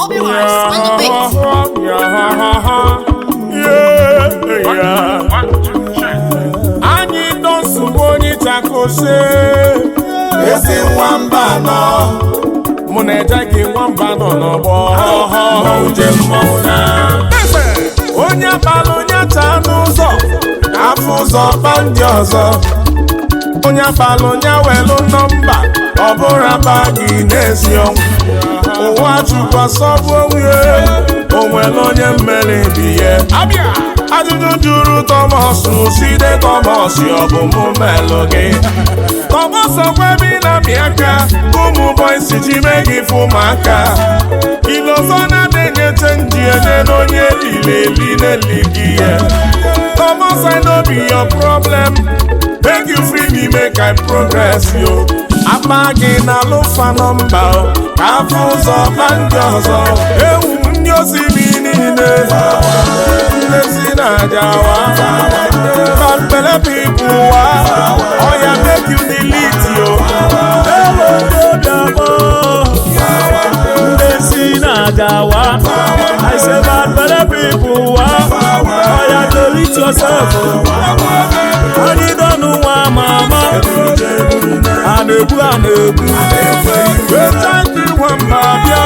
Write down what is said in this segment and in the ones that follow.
Obi-Wan on the beat. Anyị dọsụonye chakose ezi nwamba nọ mụ na-eje gị nwamba nọ n'ọgbọ uje mmọnwụ na onye abalị onye taa n'ụzọ afọ ụzọ kpa ndị ọzọ onye abalị onye welu nọmba ọ bụrụ aba gị n'ezi ọnwụ ụwa chukwu asọbụ onwe onwere onye mmeri dị ya ajụjụ juru Thomas side Thomas ọ bụ mụ melụ gị Thomas okwebi na miaka ụmụ boys ji mee gị fụmaka ilozo na-adịghị chenji enye n'onye lileli n'eli gị ya Thomas I know be your problem make you free me make I progress yo akpa gị na alụfa nọmba ka afọ ụzọ ma ndị ọzọ ewu ndị osimiri niile si na ajawa bambele pipu wa oya make you delete yo ewu obiabo si na ajawa I say bambele pipu wa oya delete yourself anyị dọnụ nwa mama anebu wecha ndị nwamba bịa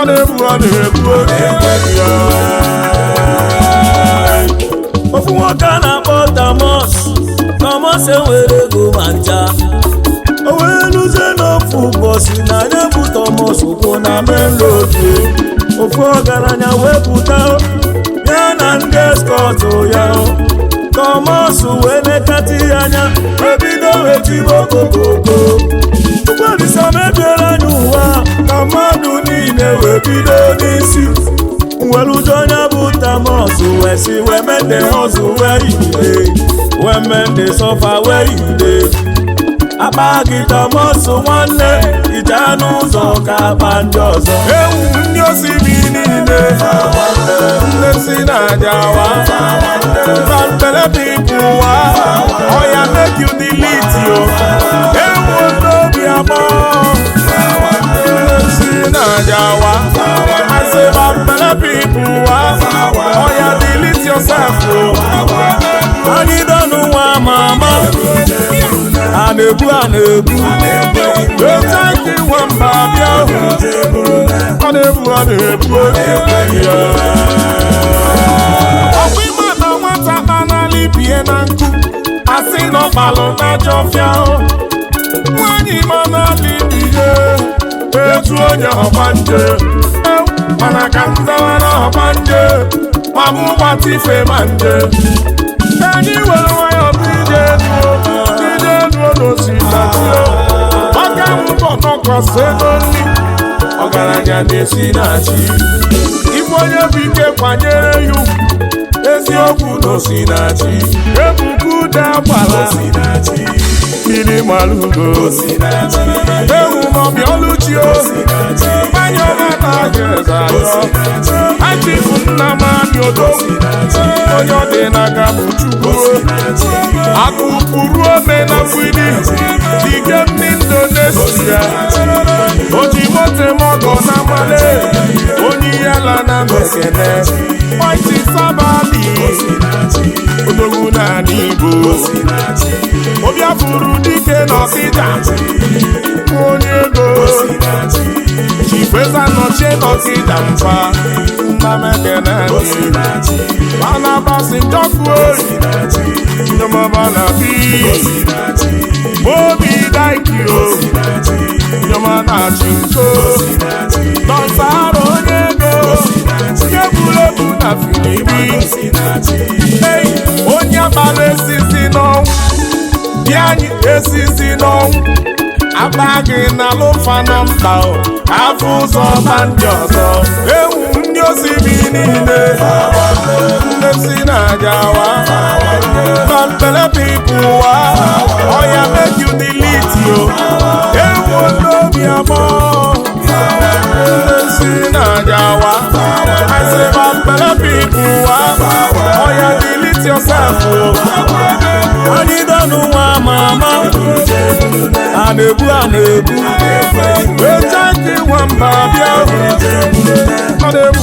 anebu ofu nwoke a na-akpọ Thomas enwere ego ma ncha o wee luzie n'ofu ụbọchị na anya bụ Thomas ụkwụ na main road ofu ọgaranya wepụta ya na ndị escort ya Thomas wee nekata ya anya ebido wetibe okokoko ụgbọelisa mebiela anya ụwa ka mmadụ niile wee bido n'isi weludo onye bụ Thomas wee si wee mende hustle where you dey wee mende suffer where you dey akpa gị Thomas nwanne ije n'ụzọ ka akpa ndị ọzọ ewu ndị osimiri niile ndị si na ajawa bambele pipu wa oya make you delete yo ewu obiabo ndị si na ajawa I say bambele pipu wa oya delete yourself yo anyị dọnụ nwa mama anebu wecha ndị nwamba bịa anebu ọkwa ịma na nwata kpanala ibie na nkụ asị n'ọkpalụ n'ajọ ọfịa nwanyị manala ibie etu onye ọgbanje mana ka ndawara ọgbanje ma mụ gbata ife ma nje ka anyị were nwayọ bụ ije enuo n'osinatio maka mbọ nọkọsị ego nri ọgaranya na-esi na-achị igwe onye bụ ike kwanyere ya ugwu eziokwu n'osinachi ebuku ude agbara mmiri malugo ewu maọbụ ọlụchio mmanya ọma na-aga eze achịfụ nna m amị odo onye ọ dị n'aka bụ Chukwu akụkpụrụ ome na mgbidi dike ndị Indonesia oji mote mọgọ na male onye ihe ala na mekene Mighty Sabali odogwu n'ala Igbo obiafuru dike n'Ọkịja onye ego chifeza nọchie n'Ọkịja mfa nnamekene anabasi njọkụoyi nyomabana bi obi daikio nyomana chinko nọnsara onye ego egwuregwu na filibi onye agbara esisi n'ọnwụ bịa anyị esisi n'ọnwụ akpa gị na lụfa na mba afọ ụzọ ma ndị ọzọ ewu ndị osimiri niile ndị si na ajawa bambele pipu wa oya make you delete yo ewu ndị obiabo ndị si na ajawa I say bambele pipu wa oya delete yourself anyị dọnụ nwa mama a na-ebu eche gị nwamba bịa a na-ebu